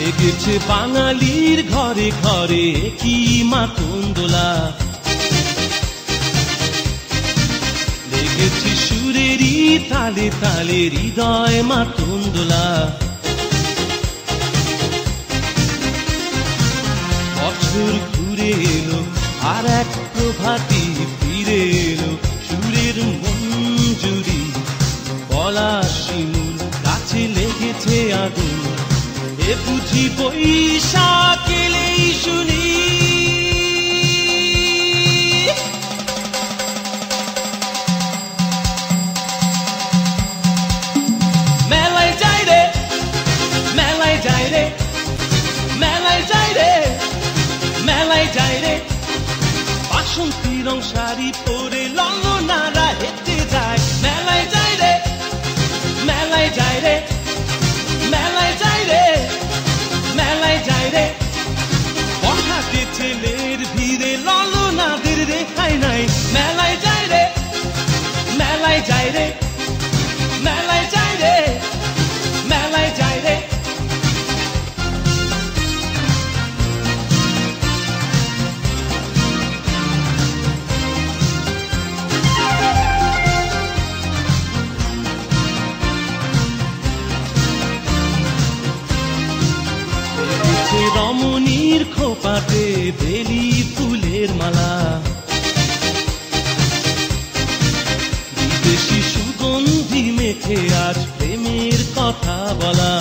লেগেছে বাঙালির ঘরে ঘরে কি মাতন দোলা, লেগেছে সুরেরই তালে তালে হৃদয় মাতন দোলা। বছর ঘুরে এলো আর এক প্রভাতী ফিরে এলো, সুরের মঞ্জুরি বলা শিমুল গাছে লেগেছে আগুন, এ বুঝি বৈশাখ এলেই শুনি। মেলায় যাই রে, মেলায় যাই রে, মেলায় যাই রে, মেলায় যাই রে, বাসন্তী রং শাড়ি পরে ললনারা হেঁটে যায়। মেলায় যাই রে, মেলায় যাই রে, মেলায় যাই রে, মেলায় যাই রে, বর্ষাতে ছেলের ভিড়ে ললনাদের রেখাই নাই। মেলায় যাই রে, মেলায় যাই রে, মেলায় যাই রে, মেলায় যাই রে। রমণীর খোপাতে বেলি ফুলের মালা, বিদেশি সুগন্ধি মেখে আজ প্রেমের কথা বলা।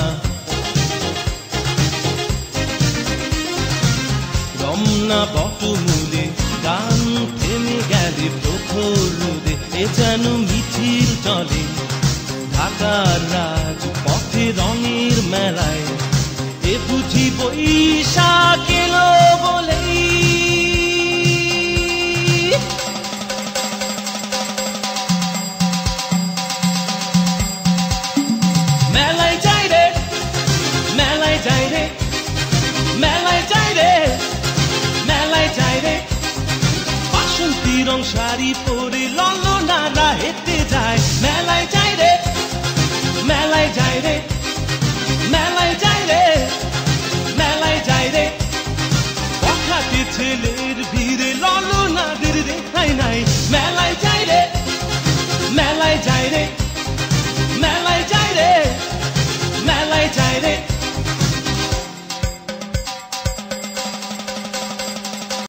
রমনা বটমূলে গান থেমে গেলে প্রখর রোদে, এ যেন মিছিল চলে ঢাকার রাজ পথে রঙের মেলায়, এ বুঝি বৈশাখ এলো বলেই। মেলায় যাই রে, মেলায় যাই রে, মেলায় যাই রে, মেলায় যাই রে, বাসন্তী রং শাড়ি পরে ললনারা হেঁটে যায়।